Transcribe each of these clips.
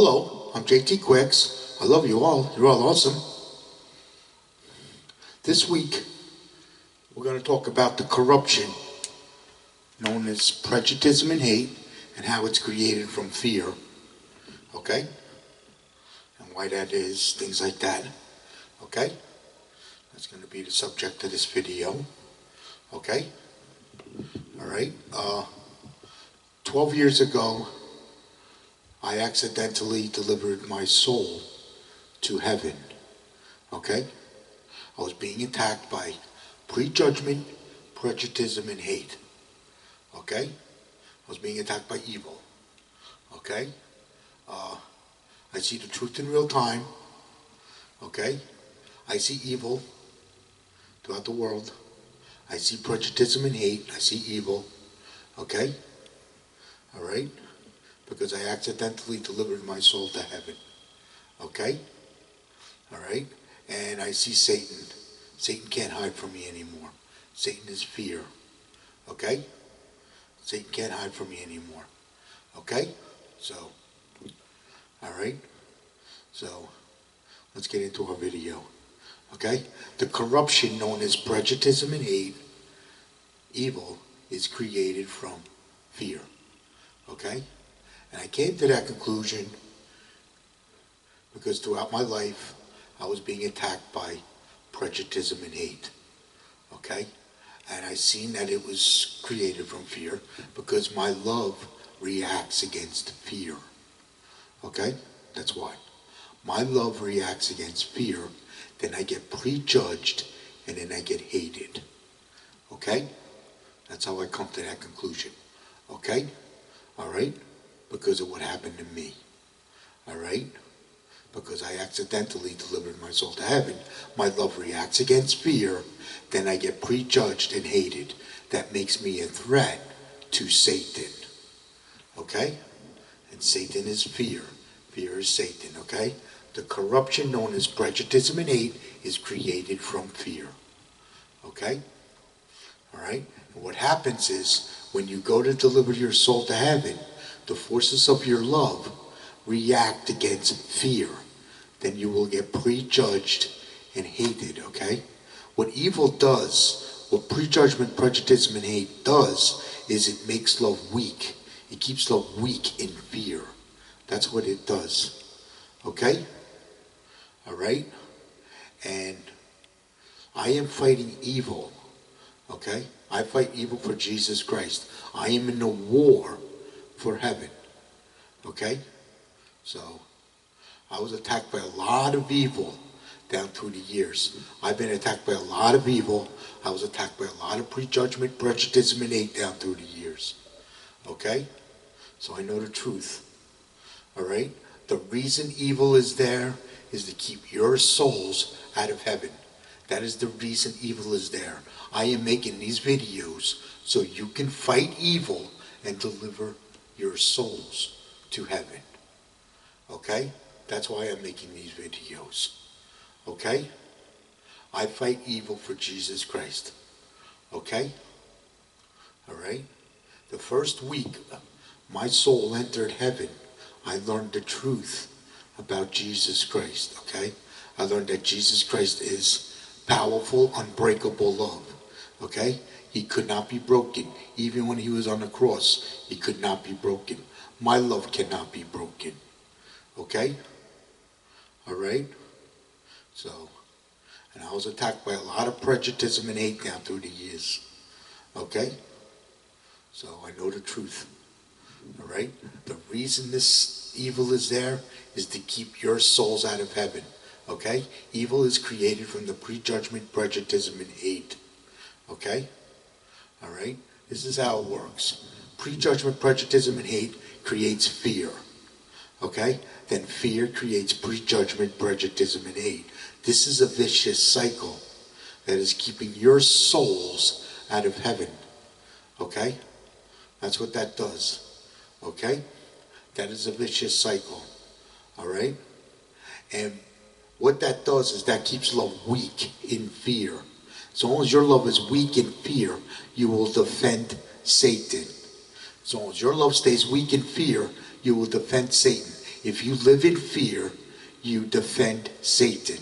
Hello, I'm JT Quicks. I love you all. You're all awesome. This week, we're going to talk about the corruption known as prejudice and hate and how it's created from fear. Okay? And why that is, things like that. Okay? That's going to be the subject of this video. Okay? Alright? 12 years ago, I accidentally delivered my soul to heaven. Okay? I was being attacked by prejudgment, prejudice, and hate. Okay? I was being attacked by evil. Okay? I see the truth in real time. Okay? I see evil throughout the world. I see prejudice and hate. I see evil. Okay? Alright? Because I accidentally delivered my soul to heaven. Okay? Alright? And I see Satan. Satan can't hide from me anymore. Satan is fear. Okay? Satan can't hide from me anymore. Okay? So, alright? So, let's get into our video. Okay? The corruption known as prejudice and hate, evil, is created from fear. Okay? And I came to that conclusion because throughout my life, I was being attacked by prejudice and hate. Okay? And I seen that it was created from fear because my love reacts against fear. Okay? That's why. My love reacts against fear, then I get prejudged, and then I get hated. Okay? That's how I come to that conclusion. Okay? Alright? Because of what happened to me. Alright? Because I accidentally delivered my soul to heaven. My love reacts against fear. Then I get prejudged and hated. That makes me a threat to Satan. Okay? And Satan is fear. Fear is Satan. Okay? The corruption known as prejudice and hate is created from fear. Okay? Alright? And what happens is, when you go to deliver your soul to heaven, the forces of your love react against fear. Then you will get prejudged and hated, okay? What evil does, what prejudgment, prejudice, and hate does, is it makes love weak. It keeps love weak in fear. That's what it does. Okay? Alright? And I am fighting evil. Okay? I fight evil for Jesus Christ. I am in a war for heaven. Okay? So, I was attacked by a lot of evil down through the years. I've been attacked by a lot of evil. I was attacked by a lot of prejudgment, prejudice, and hate down through the years. Okay? So I know the truth. Alright? The reason evil is there is to keep your souls out of heaven. That is the reason evil is there. I am making these videos so you can fight evil and deliver your souls to heaven. Okay? That's why I'm making these videos. Okay? I fight evil for Jesus Christ. Okay? Alright? The first week my soul entered heaven, I learned the truth about Jesus Christ. Okay? I learned that Jesus Christ is powerful, unbreakable love. Okay? He could not be broken. Even when he was on the cross, he could not be broken. My love cannot be broken. Okay? Alright? So, and I was attacked by a lot of prejudice and hate down through the years. Okay? So, I know the truth. Alright? The reason this evil is there is to keep your souls out of heaven. Okay? Evil is created from the prejudgment, prejudice, and hate. Okay? Alright? This is how it works. Prejudgment, prejudice, and hate creates fear. Okay? Then fear creates prejudgment, prejudice, and hate. This is a vicious cycle that is keeping your souls out of heaven. Okay? That's what that does. Okay? That is a vicious cycle. Alright? And what that does is that keeps love weak in fear. As long as your love is weak in fear, you will defend Satan. As long as your love stays weak in fear, you will defend Satan. if you live in fear, you defend Satan.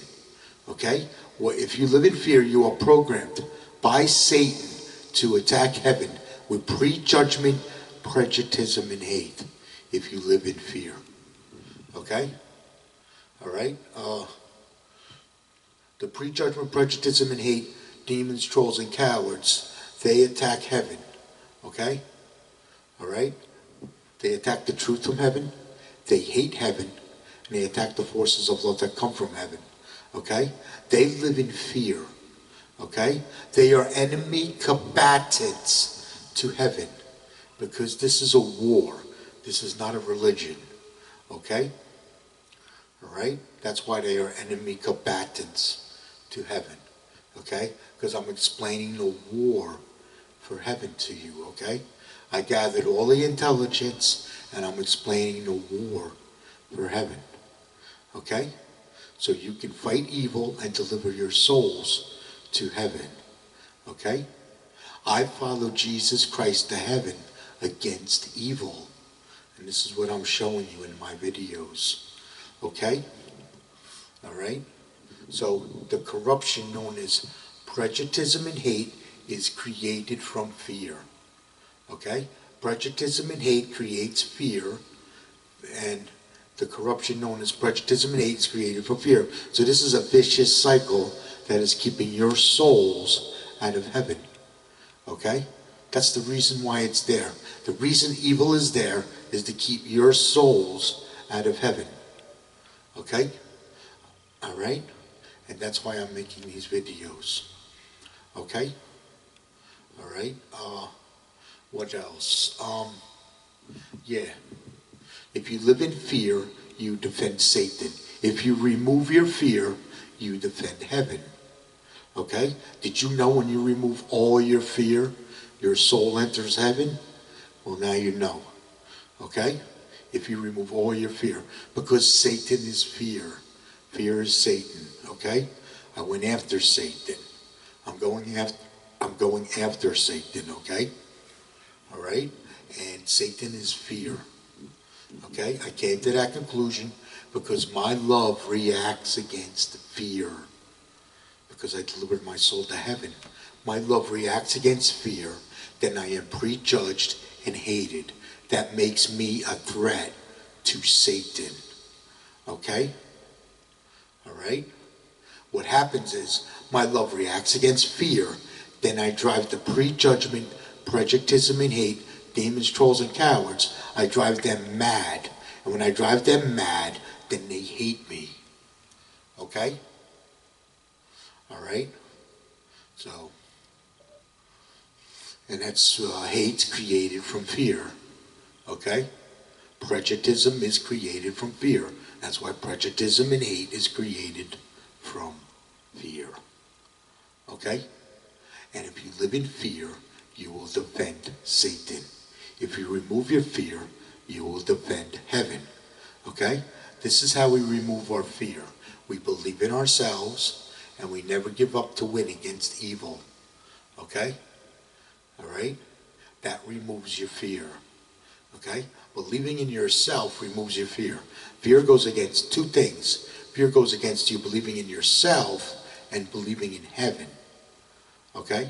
Okay? Well, if you live in fear, you are programmed by Satan to attack heaven with prejudgment, prejudice, and hate. If you live in fear. Okay? All right? The prejudgment, prejudice, and hate, demons, trolls, and cowards, they attack heaven. Okay? All right? They attack the truth from heaven. They hate heaven. And they attack the forces of love that come from heaven. Okay? They live in fear. Okay? They are enemy combatants to heaven. Because this is a war. This is not a religion. Okay? All right? That's why they are enemy combatants to heaven. Okay? Because I'm explaining the war for heaven to you. Okay? I gathered all the intelligence and I'm explaining the war for heaven. Okay? So you can fight evil and deliver your souls to heaven. Okay? I follow Jesus Christ to heaven against evil. And this is what I'm showing you in my videos. Okay? All right? So the corruption known as prejudice and hate is created from fear. Okay? Prejudice and hate creates fear, and the corruption known as prejudice and hate is created from fear. So this is a vicious cycle that is keeping your souls out of heaven. Okay? That's the reason why it's there. The reason evil is there is to keep your souls out of heaven. Okay? All right? And that's why I'm making these videos. Okay? All right? What else? Yeah. If you live in fear, you defend Satan. If you remove your fear, you defend heaven. Okay? Did you know when you remove all your fear, your soul enters heaven? Well, now you know. Okay? If you remove all your fear. Because Satan is fear. Fear is Satan. Okay? I went after Satan. I'm going after Satan. Okay? All right? And Satan is fear. Okay? I came to that conclusion because my love reacts against fear. Because I delivered my soul to heaven. My love reacts against fear. Then I am prejudged and hated. That makes me a threat to Satan. Okay? All right? What happens is my love reacts against fear. Then I drive the prejudgment, prejudice, and hate, demons, trolls, and cowards. I drive them mad. And when I drive them mad, then they hate me. Okay? All right? So, and that's hate created from fear. Okay? Prejudice is created from fear. That's why prejudice and hate is created from fear. Okay? And if you live in fear, you will defend Satan. If you remove your fear, you will defend heaven. Okay? This is how we remove our fear. We believe in ourselves, and we never give up to win against evil. Okay? All right? That removes your fear. Okay? Believing in yourself removes your fear. Fear goes against two things. Fear goes against you believing in yourself and believing in heaven. Okay?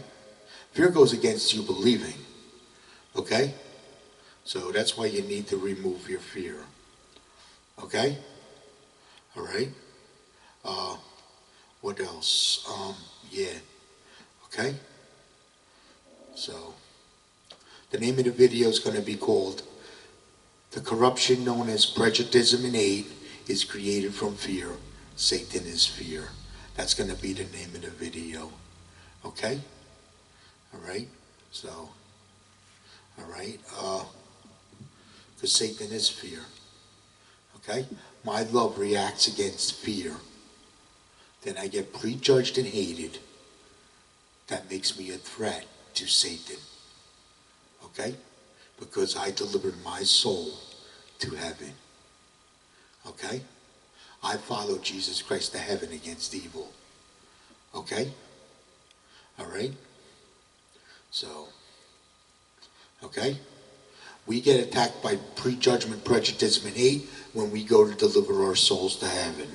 Fear goes against you believing. Okay? So that's why you need to remove your fear. Okay? All right? What else? Yeah. Okay? So, the name of the video is going to be called The Corruption Known as Prejudice and Hate is Created from Fear. Satan is Fear. That's going to be the name of the video. Okay? All right? So, all right? Because Satan is fear. Okay? My love reacts against fear. Then I get prejudged and hated. That makes me a threat to Satan. Okay? Because I delivered my soul to heaven. Okay? I follow Jesus Christ to heaven against evil. Okay? All right? So, okay? We get attacked by prejudgment, prejudice, and hate when we go to deliver our souls to heaven.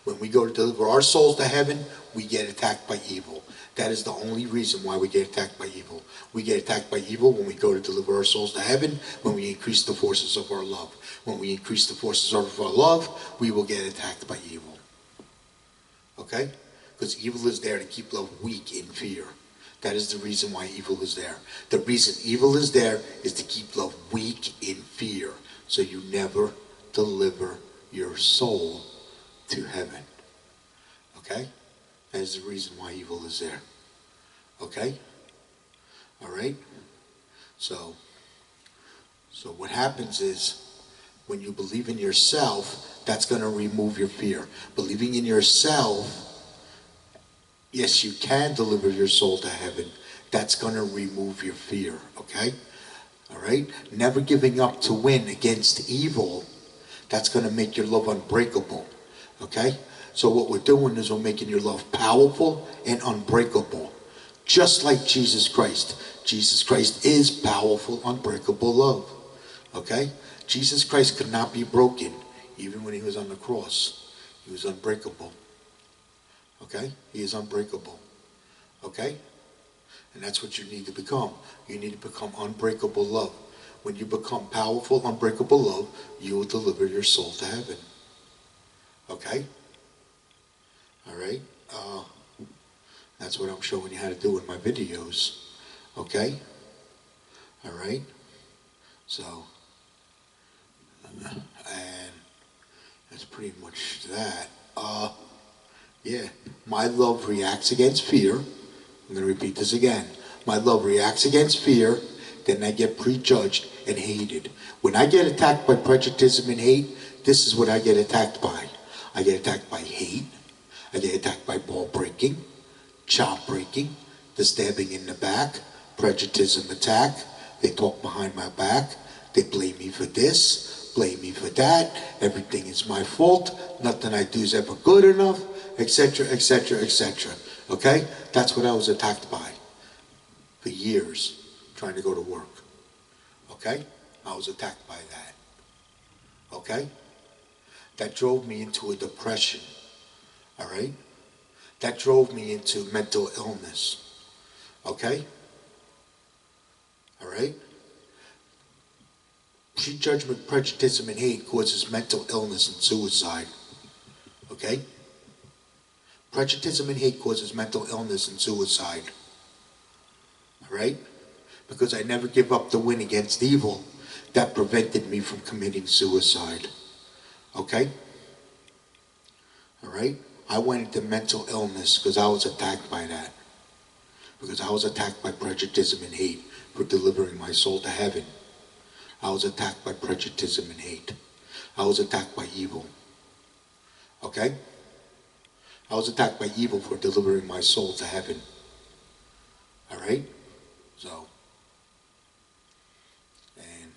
When we go to deliver our souls to heaven, we get attacked by evil. That is the only reason why we get attacked by evil. We get attacked by evil when we go to deliver our souls to heaven, when we increase the forces of our love. When we increase the forces of our love, we will get attacked by evil. Okay? Because evil is there to keep love weak in fear. That is the reason why evil is there. The reason evil is there is to keep love weak in fear, so you never deliver your soul to heaven. Okay? That is the reason why evil is there. Okay? All right? So what happens is, when you believe in yourself, that's going to remove your fear. Believing in yourself, yes, you can deliver your soul to heaven. That's going to remove your fear, okay? All right? Never giving up to win against evil, that's going to make your love unbreakable, okay? So what we're doing is we're making your love powerful and unbreakable, just like Jesus Christ. Jesus Christ is powerful, unbreakable love, okay? Jesus Christ could not be broken, even when he was on the cross. He was unbreakable. Okay? He is unbreakable. Okay? And that's what you need to become. You need to become unbreakable love. When you become powerful, unbreakable love, you will deliver your soul to heaven. Okay? All right? That's what I'm showing you how to do in my videos. Okay? All right? So, and that's pretty much that. Yeah, my love reacts against fear. I'm going to repeat this again. My love reacts against fear, then I get prejudged and hated. When I get attacked by prejudice and hate, this is what I get attacked by. I get attacked by hate. I get attacked by ball breaking, chop breaking, the stabbing in the back, prejudice attack. They talk behind my back. They blame me for this, blame me for that. Everything is my fault. Nothing I do is ever good enough, etc., etc., etc. Okay? That's what I was attacked by for years, trying to go to work. Okay? I was attacked by that. Okay? That drove me into a depression. All right? That drove me into mental illness. Okay? All right? Prejudgment, prejudice, and hate causes mental illness and suicide. Okay? Prejudice and hate causes mental illness and suicide. All right? Because I never give up the win against evil, that prevented me from committing suicide. Okay? All right? I went into mental illness because I was attacked by that. Because I was attacked by prejudice and hate for delivering my soul to heaven. I was attacked by prejudice and hate. I was attacked by evil. Okay? I was attacked by evil for delivering my soul to heaven. All right? So, and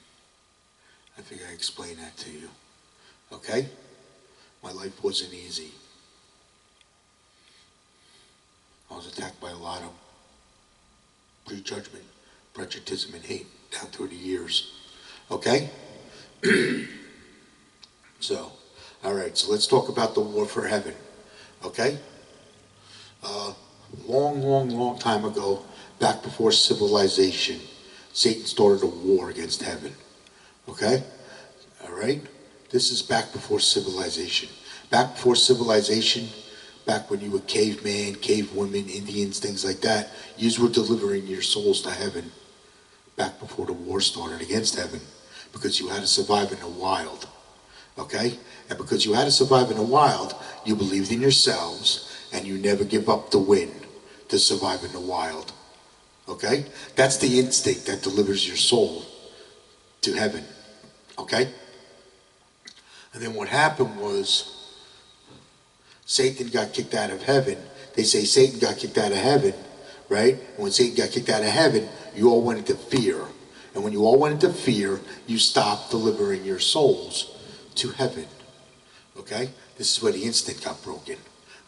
I think I explained that to you. Okay? My life wasn't easy. I was attacked by a lot of prejudgment, prejudice, and hate down through the years. Okay? So, all right, so let's talk about the war for heaven. Okay? Long time ago, back before civilization, Satan started a war against heaven. Okay? All right? This is back before civilization. Back before civilization, back when you were caveman, cave women, Indians, things like that, you were delivering your souls to heaven. Back before the war started against heaven. Because you had to survive in the wild. Okay? And because you had to survive in the wild, you believed in yourselves, and you never give up the win to survive in the wild. Okay? That's the instinct that delivers your soul to heaven. Okay? And then what happened was, Satan got kicked out of heaven. They say Satan got kicked out of heaven, right? And when Satan got kicked out of heaven, you all went into fear. And when you all went into fear, you stopped delivering your souls to heaven. Okay? This is where the instinct got broken.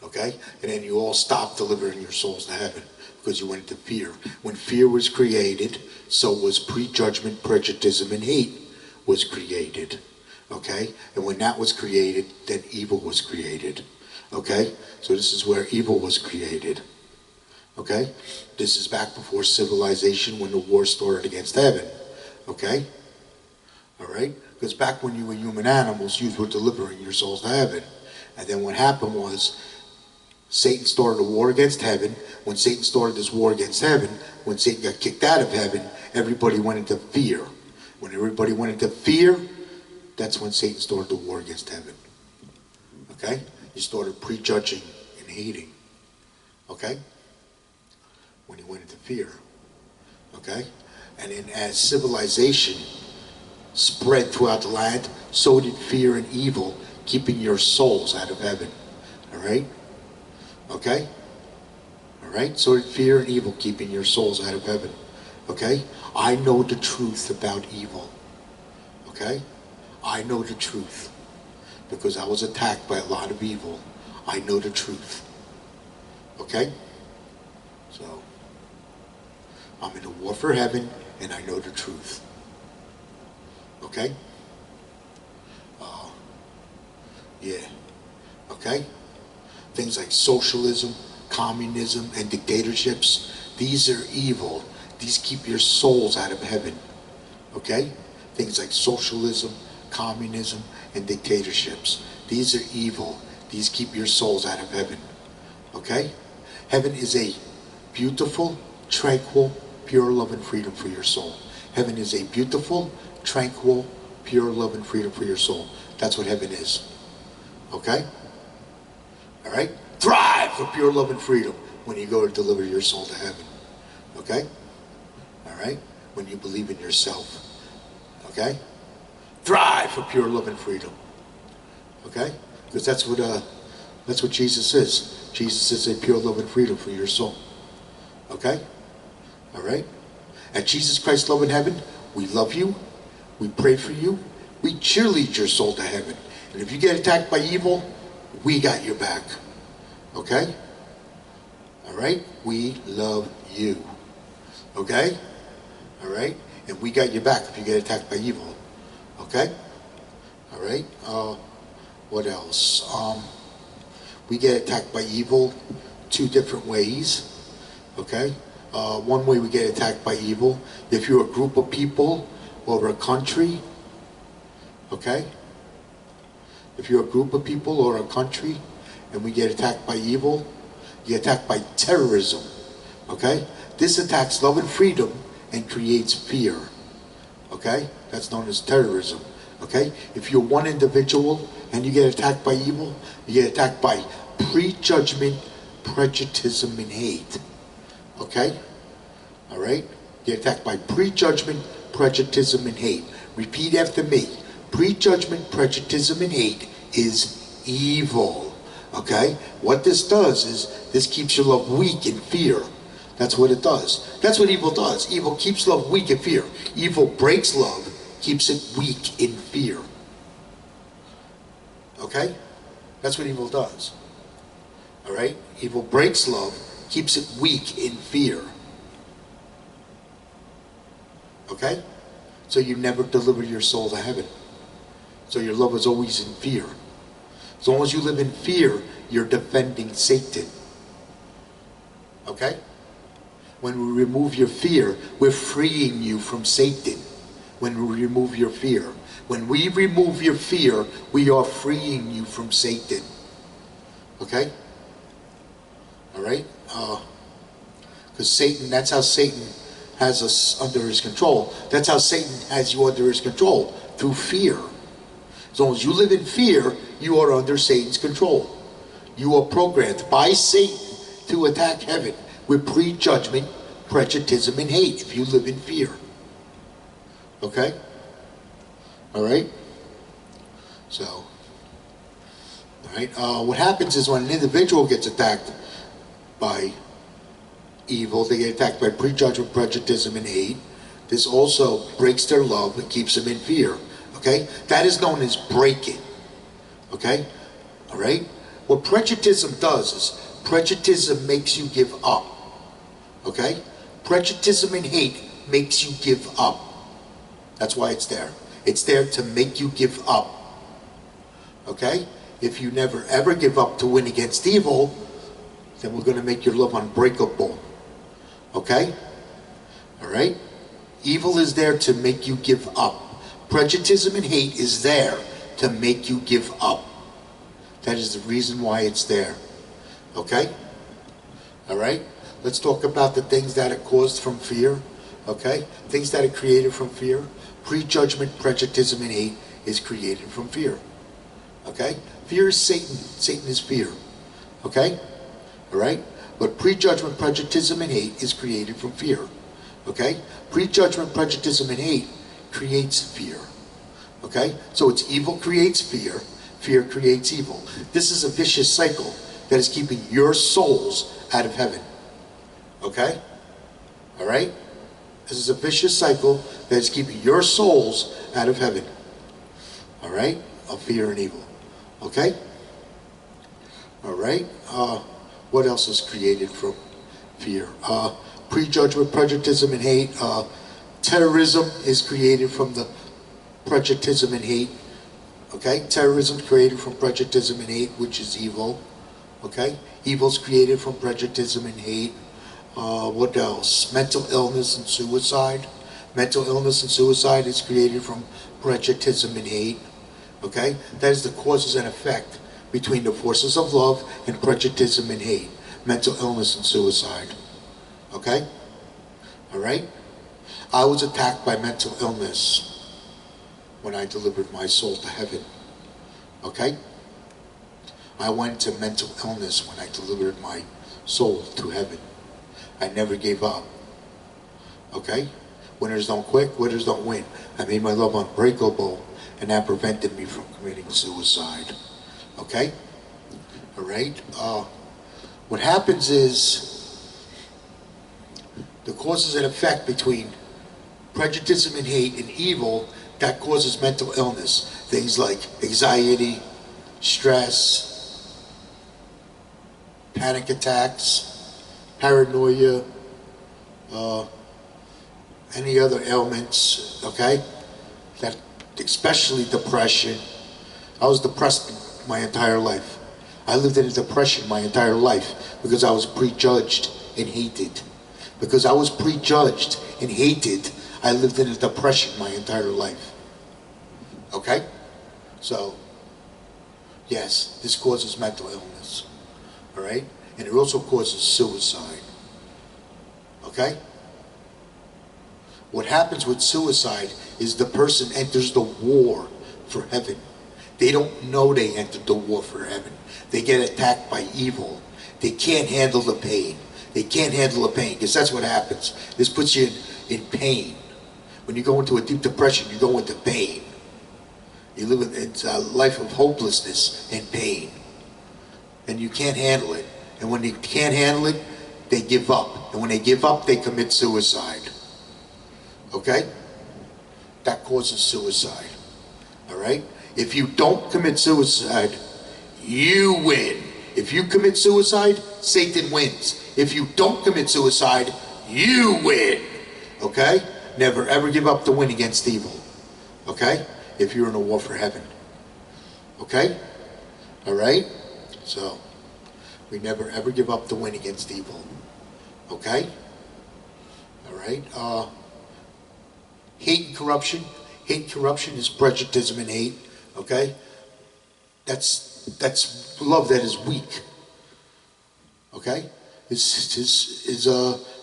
Okay? And then you all stop delivering your souls to heaven because you went into fear. When fear was created, so was prejudgment, prejudice, and hate was created. Okay? And when that was created, then evil was created. Okay? So this is where evil was created. Okay? This is back before civilization when the war started against heaven. Okay? Alright? Because back when you were human animals, you were delivering your souls to heaven. And then what happened was, Satan started a war against heaven. When Satan started this war against heaven, when Satan got kicked out of heaven, everybody went into fear. When everybody went into fear, that's when Satan started the war against heaven. Okay? He started prejudging and hating. Okay? When he went into fear. Okay? And then as civilization spread throughout the land, so did fear and evil, keeping your souls out of heaven. Alright? Okay? Alright? So did fear and evil, keeping your souls out of heaven. Okay? I know the truth about evil. Okay? I know the truth. Because I was attacked by a lot of evil. I know the truth. Okay? So, I'm in a war for heaven, and I know the truth. Okay? Yeah. Okay? Things like socialism, communism, and dictatorships, these are evil. These keep your souls out of heaven. Okay? Things like socialism, communism, and dictatorships. These are evil. These keep your souls out of heaven. Okay? Heaven is a beautiful, tranquil, pure love and freedom for your soul. Heaven is a beautiful, tranquil, pure love and freedom for your soul. That's what heaven is. Okay? Alright? Thrive for pure love and freedom when you go to deliver your soul to heaven. Okay? Alright? When you believe in yourself. Okay? Thrive for pure love and freedom. Okay? Because that's what Jesus is. Jesus is a pure love and freedom for your soul. Okay? Alright? At Jesus Christ's love in heaven, we love you, we pray for you, we cheerlead your soul to heaven. And if you get attacked by evil, we got your back. Okay? Alright? We love you. Okay? Alright? And we got your back if you get attacked by evil. Okay? Alright? What else? We get attacked by evil 2 different ways. Okay? One way we get attacked by evil, if you're a group of people or a country. Okay? If you're a group of people or a country and we get attacked by evil, you get attacked by terrorism. Okay? This attacks love and freedom and creates fear. Okay? That's known as terrorism. Okay? If you're one individual and you get attacked by evil, you get attacked by prejudgment, prejudice, and hate. Okay? Alright? You get attacked by prejudgment, prejudice, and hate. Repeat after me. Prejudgment, prejudice, and hate is evil. Okay? What this does is, this keeps your love weak in fear. That's what it does. That's what evil does. Evil keeps love weak in fear. Evil breaks love, keeps it weak in fear. Okay? That's what evil does. Alright? Evil breaks love, keeps it weak in fear. Okay? So you never deliver your soul to heaven. So your love is always in fear. As long as you live in fear, you're defending Satan. Okay? When we remove your fear, we're freeing you from Satan. When we remove your fear. When we remove your fear, we are freeing you from Satan. Okay? Alright? Because Satan, that's how Satan has us under his control. That's how Satan has you under his control. Through fear. As long as you live in fear, you are under Satan's control. You are programmed by Satan to attack heaven with prejudgment, prejudice, and hate if you live in fear. Okay? Alright? So, alright, what happens is when an individual gets attacked by evil, they get attacked by prejudgment, prejudice, and hate. This also breaks their love and keeps them in fear. Okay? That is known as breaking. Okay? Alright? What prejudicism does is, prejudicism makes you give up. Okay? Prejudicism and hate makes you give up. That's why it's there. It's there to make you give up. Okay? If you never ever give up to win against evil, then we're going to make your love unbreakable. Okay? Alright? Evil is there to make you give up. Prejudicism and hate is there to make you give up. That is the reason why it's there. Okay? Alright? Let's talk about the things that are caused from fear. Okay? Things that are created from fear. Prejudgment, prejudicism, and hate is created from fear. Okay? Fear is Satan. Satan is fear. Okay? Alright? But prejudgment, prejudicism, and hate is created from fear. Okay? Prejudgment, prejudicism, and hate creates fear. Okay? So it's evil creates fear. Fear creates evil. This is a vicious cycle that is keeping your souls out of heaven. Okay? Alright? This is a vicious cycle that is keeping your souls out of heaven. Alright? Of fear and evil. Okay? Alright? What else is created from fear? Prejudgment, prejudicism, and hate. Terrorism is created from the prejudicism and hate. Okay? Terrorism is created from prejudicism and hate, which is evil. Okay? Evil is created from prejudicism and hate. What else? Mental illness and suicide. Mental illness and suicide is created from prejudicism and hate. Okay? That is the causes and effect between the forces of love and prejudicism and hate. Mental illness and suicide. Okay? Alright? I was attacked by mental illness when I delivered my soul to heaven. Okay? I went to mental illness when I delivered my soul to heaven. I never gave up. Okay? Winners don't quit, winners don't win. I made my love unbreakable, and that prevented me from committing suicide. Okay? Alright? What happens is, the causes and effect between prejudice and hate and evil, that causes mental illness. Things like anxiety, stress, panic attacks, paranoia, any other ailments, okay? That, especially depression. I was depressed my entire life. I lived in a depression my entire life because I was prejudged and hated. Because I was prejudged and hated, I lived in a depression my entire life. Okay? So, yes, this causes mental illness. Alright? And it also causes suicide. Okay? What happens with suicide is the person enters the war for heaven. They don't know they entered the war for heaven. They get attacked by evil. They can't handle the pain. They can't handle the pain, because that's what happens. This puts you in pain. When you go into a deep depression, you go into pain. You live in a life of hopelessness and pain. And you can't handle it. And when you can't handle it, they give up. And when they give up, they commit suicide. Okay? That causes suicide. Alright? If you don't commit suicide, you win. If you commit suicide, Satan wins. If you don't commit suicide, you win. Okay? Never ever give up the win against evil. Okay? If you're in a war for heaven. Okay? Alright? So, we never ever give up the win against evil. Okay? Alright? Hate and corruption. Hate and corruption is prejudice and hate. Okay? That's love that is weak. Okay? Is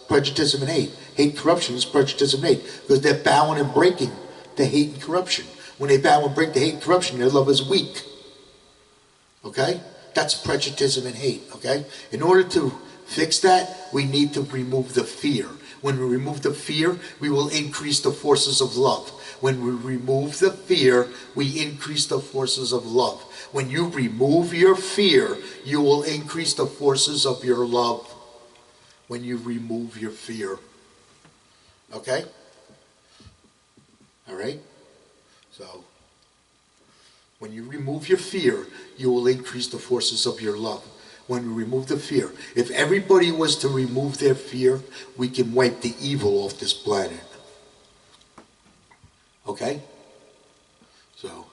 prejudice and hate. Hate and corruption is prejudice and hate. Because they're bowing and breaking the hate and corruption. When they bow and break the hate and corruption, their love is weak. Okay? That's prejudice and hate. Okay? In order to fix that, we need to remove the fear. When we remove the fear, we will increase the forces of love. When we remove the fear, we increase the forces of love. When you remove your fear, you will increase the forces of your love. When you remove your fear. Okay? Alright? So, When you remove your fear, you will increase the forces of your love. When you remove the fear, if everybody was to remove their fear, we can wipe the evil off this planet. Okay? So,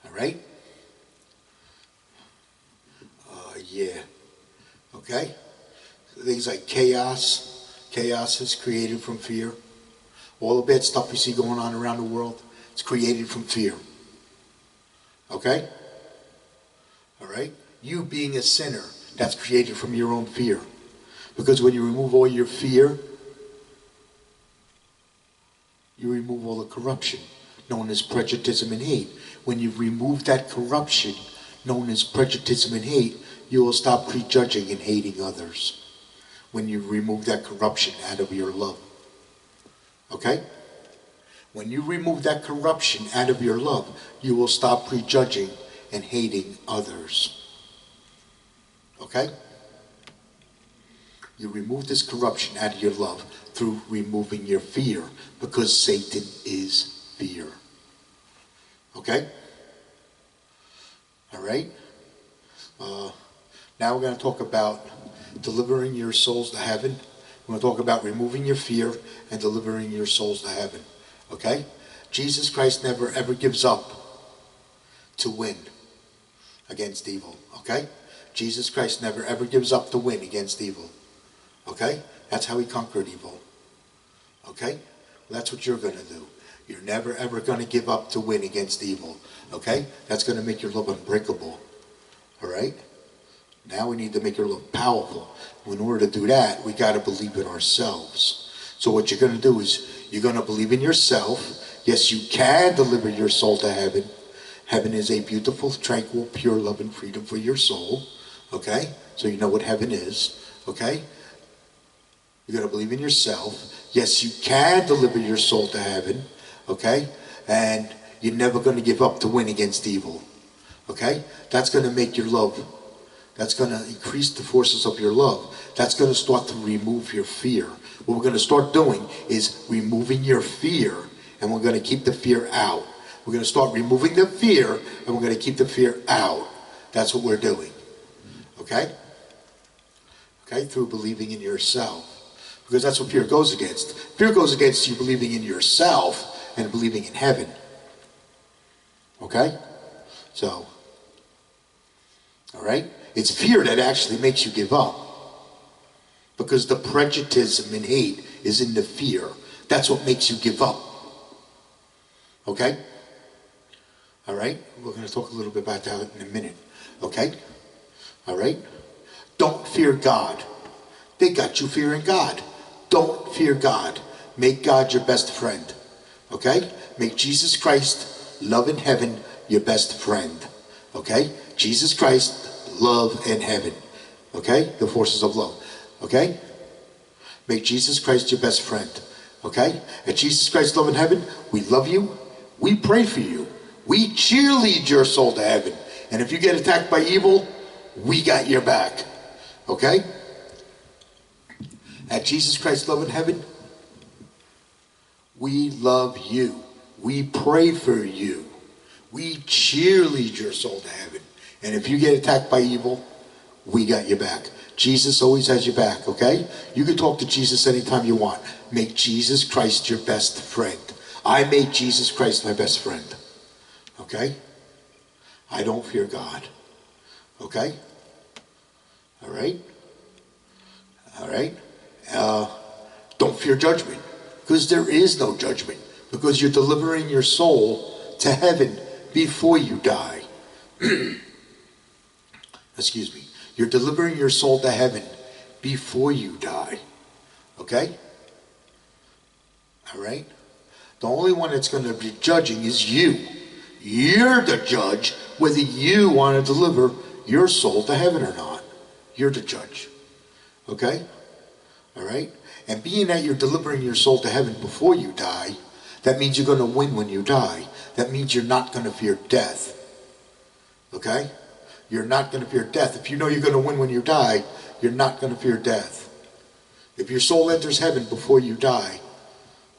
all right? Yeah. Okay? Things like chaos. Chaos is created from fear. All the bad stuff we see going on around the world, it's created from fear. Okay? All right? You being a sinner, that's created from your own fear. Because when you remove all your fear, you remove all the corruption, known as prejudice and hate. When you remove that corruption, known as prejudice and hate, you will stop prejudging and hating others. When you remove that corruption out of your love. Okay? When you remove that corruption out of your love, you will stop prejudging and hating others. Okay? You remove this corruption out of your love through removing your fear, because Satan is fear. Okay? All right? Now we're going to talk about delivering your souls to heaven. We're going to talk about removing your fear and delivering your souls to heaven. Okay? Jesus Christ never ever gives up to win against evil. Okay? Jesus Christ never ever gives up to win against evil. Okay? That's how he conquered evil. Okay? Well, that's what you're going to do. You're never ever going to give up to win against evil. Okay? That's going to make your love unbreakable. All right? Now we need to make your love powerful. In order to do that, we got to believe in ourselves. So what you're going to do is you're going to believe in yourself. Yes, you can deliver your soul to heaven. Heaven is a beautiful, tranquil, pure love and freedom for your soul. Okay? So you know what heaven is. Okay? You're going to believe in yourself. Yes, you can deliver your soul to heaven. Okay? And you're never going to give up to win against evil. Okay? That's going to make your love. That's going to increase the forces of your love. That's going to start to remove your fear. What we're going to start doing is removing your fear, and we're going to keep the fear out. We're going to start removing the fear, and we're going to keep the fear out. That's what we're doing. Okay? Okay? Through believing in yourself. Because that's what fear goes against. Fear goes against you believing in yourself and believing in heaven. Okay? So, all right? It's fear that actually makes you give up. Because the prejudice and hate is in the fear. That's what makes you give up. Okay? All right? We're going to talk a little bit about that in a minute. Okay? All right? Don't fear God. They got you fearing God. Don't fear God. Make God your best friend. Okay? Make Jesus Christ, love in heaven, your best friend. Okay? Jesus Christ, love and heaven. Okay? The forces of love. Okay? Make Jesus Christ your best friend. Okay? And Jesus Christ, love in heaven, we love you. We pray for you. We cheerlead your soul to heaven. And if you get attacked by evil, we got your back. Okay? At Jesus Christ, love in heaven, we love you. We pray for you. We cheerlead your soul to heaven. And if you get attacked by evil, we got your back. Jesus always has your back, okay? You can talk to Jesus anytime you want. Make Jesus Christ your best friend. I made Jesus Christ my best friend. Okay? I don't fear God. Okay? All right? All right? Don't fear judgment. Because there is no judgment. Because you're delivering your soul to heaven before you die. Excuse me. You're delivering your soul to heaven before you die. Okay? All right? The only one that's going to be judging is you. You're the judge whether you want to deliver your soul to heaven or not. You're the judge. Okay? All right? And being that you're delivering your soul to heaven before you die, that means you're going to win when you die. That means you're not going to fear death. Okay? You're not going to fear death. If you know you're going to win when you die, you're not going to fear death. If your soul enters heaven before you die,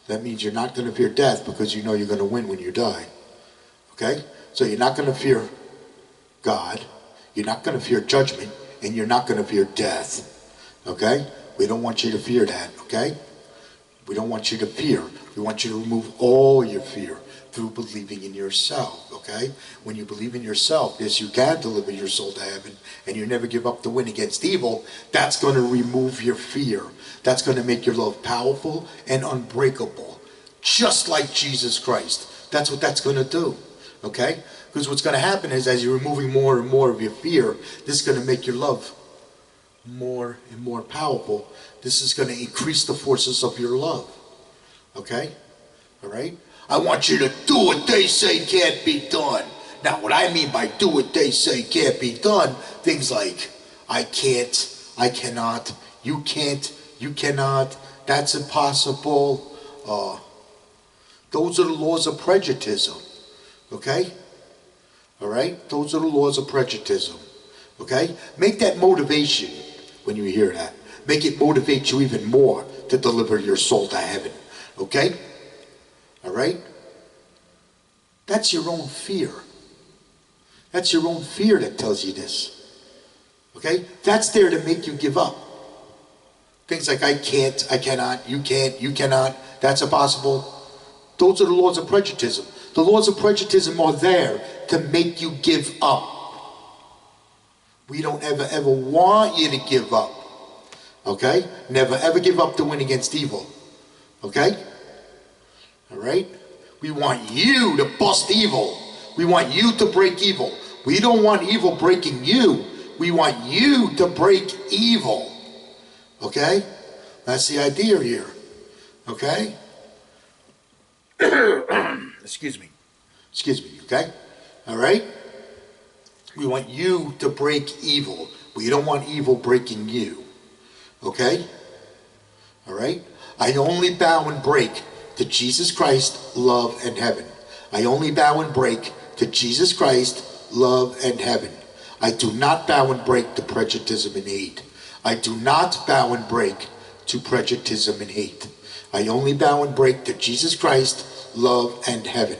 that means you're not going to fear death because you know you're going to win when you die. Okay? So you're not going to fear God, you're not going to fear judgment, and you're not going to fear death. Okay? We don't want you to fear that, okay? We don't want you to fear. We want you to remove all your fear through believing in yourself, okay? When you believe in yourself, yes, you can deliver your soul to heaven, and you never give up the win against evil. That's going to remove your fear. That's going to make your love powerful and unbreakable, just like Jesus Christ. That's what that's going to do, okay? Because what's going to happen is, as you're removing more and more of your fear, this is going to make your love more and more powerful. This is going to increase the forces of your love, okay? All right? I want you to do what they say can't be done. Now, what I mean by do what they say can't be done, things like, I can't, I cannot, you can't, you cannot, that's impossible. Those are the laws of prejudicism, okay? All right? Those are the laws of prejudicism, okay? Make that motivation when you hear that. Make it motivate you even more to deliver your soul to heaven, okay? All right? That's your own fear. That's your own fear that tells you this. Okay? That's there to make you give up. Things like I can't, I cannot, you can't, you cannot, that's impossible. Those are the laws of prejudicism. The laws of prejudicism are there to make you give up. We don't ever want you to give up. Okay? Never ever give up to win against evil. Okay? All right? We want you to bust evil. We want you to break evil. We don't want evil breaking you. We want you to break evil. Okay? That's the idea here. Okay? Excuse me. Excuse me, okay? All right? We want you to break evil. We don't want evil breaking you. Okay? All right? I only bow and break to Jesus Christ, love, and heaven. I only bow and break to Jesus Christ, love, and heaven. I do not bow and break to prejudice and hate. I do not bow and break to prejudice and hate. I only bow and break to Jesus Christ, love, and heaven.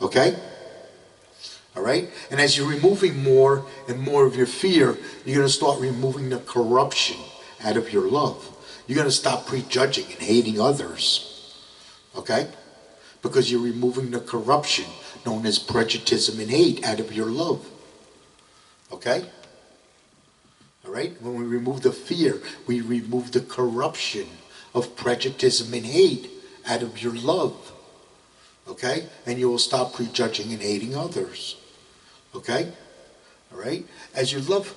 Okay? All right? And as you're removing more and more of your fear, you're going to start removing the corruption out of your love. You're going to stop prejudging and hating others. Okay? Because you're removing the corruption known as prejudice and hate out of your love. Okay? All right? When we remove the fear, we remove the corruption of prejudice and hate out of your love. Okay? And you will stop prejudging and hating others. Okay? All right? As your love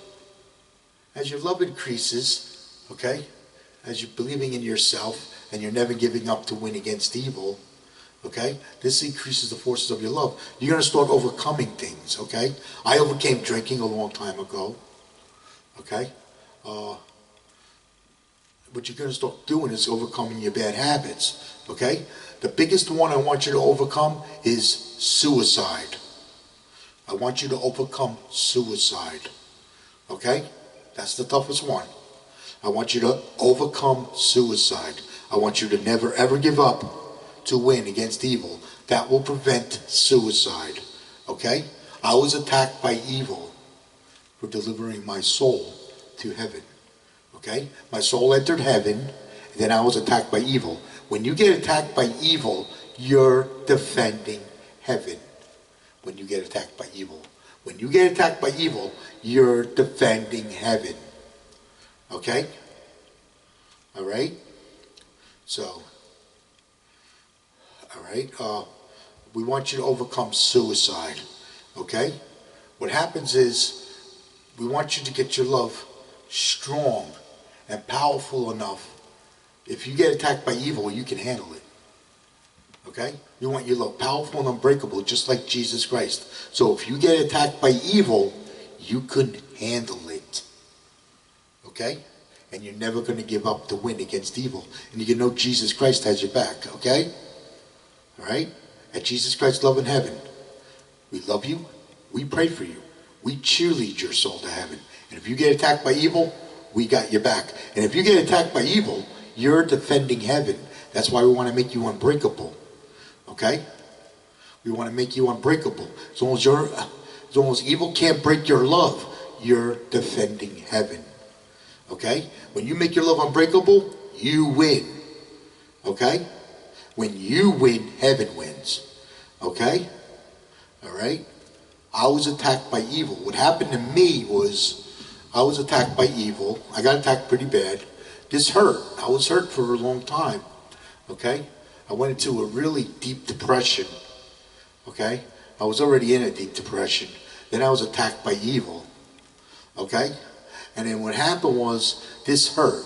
increases, okay? As you're believing in yourself and you're never giving up to win against evil, okay? This increases the forces of your love. You're going to start overcoming things, okay? I overcame drinking a long time ago, okay? What you're going to start doing is overcoming your bad habits, okay? The biggest one I want you to overcome is suicide. I want you to overcome suicide, okay? That's the toughest one. I want you to overcome suicide. I want you to never ever give up to win against evil. That will prevent suicide, okay? I was attacked by evil for delivering my soul to heaven, okay? My soul entered heaven, and then I was attacked by evil. When you get attacked by evil, you're defending heaven. When you get attacked by evil. When you get attacked by evil, you're defending heaven. Okay? All right? So, all right? We want you to overcome suicide. Okay? What happens is, we want you to get your love strong and powerful enough. If you get attacked by evil, you can handle it. Okay? You want your love powerful and unbreakable, just like Jesus Christ. So if you get attacked by evil, you can handle it. Okay? And you're never going to give up to win against evil. And you can know Jesus Christ has your back. Okay? All right? At Jesus Christ's love in heaven, we love you. We pray for you. We cheerlead your soul to heaven. And if you get attacked by evil, we got your back. And if you get attacked by evil, you're defending heaven. That's why we want to make you unbreakable. Okay? We want to make you unbreakable. As long as evil can't break your love, you're defending heaven. Okay? When you make your love unbreakable, you win. Okay? When you win, heaven wins. Okay? Alright? I was attacked by evil. What happened to me was, I was attacked by evil. I got attacked pretty bad. This hurt. I was hurt for a long time. Okay? I went into a really deep depression. Okay? I was already in a deep depression. Then I was attacked by evil. Okay? And then what happened was, this hurt.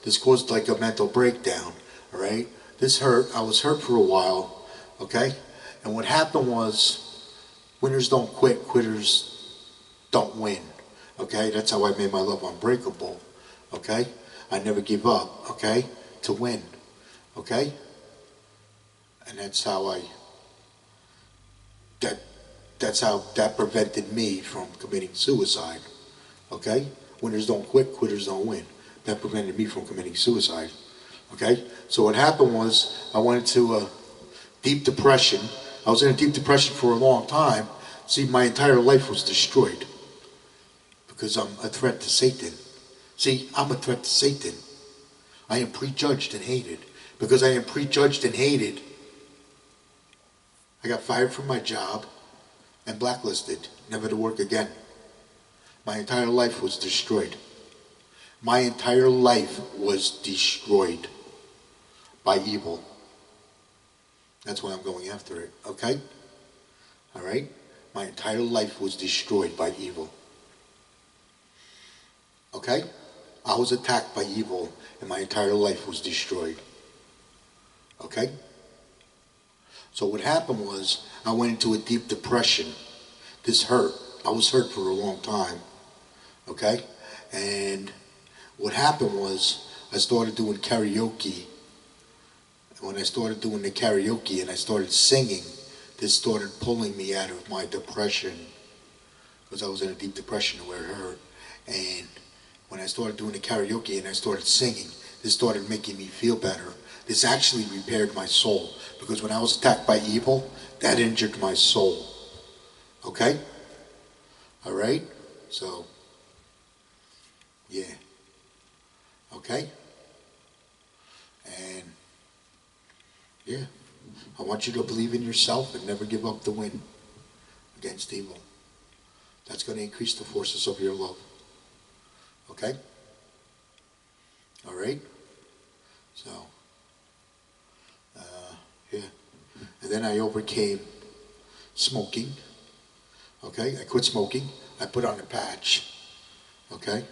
This caused like a mental breakdown. Alright? This hurt. I was hurt for a while. Okay? And what happened was, winners don't quit, quitters don't win. Okay? That's how I made my love unbreakable. Okay? I never give up. Okay? To win. Okay? And that's how that prevented me from committing suicide. Okay? Winners don't quit, quitters don't win. That prevented me from committing suicide. Okay? So what happened was, I went into a deep depression. I was in a deep depression for a long time. See, my entire life was destroyed. Because I'm a threat to Satan. See, I'm a threat to Satan. I am prejudged and hated. Because I am prejudged and hated, I got fired from my job and blacklisted, never to work again. My entire life was destroyed. My entire life was destroyed by evil. That's why I'm going after it, okay? All right? My entire life was destroyed by evil. Okay? I was attacked by evil and my entire life was destroyed. Okay? So what happened was, I went into a deep depression. This hurt. I was hurt for a long time. Okay? And what happened was, I started doing karaoke. And when I started doing the karaoke and I started singing, this started pulling me out of my depression. Because I was in a deep depression where it hurt. And when I started doing the karaoke and I started singing, this started making me feel better. This actually repaired my soul. Because when I was attacked by evil, that injured my soul. Okay? Alright? So, yeah. Okay? And, yeah. I want you to believe in yourself and never give up the win against evil. That's going to increase the forces of your love. Okay? Alright? So, yeah. And then I overcame smoking. Okay? I quit smoking. I put on a patch. Okay?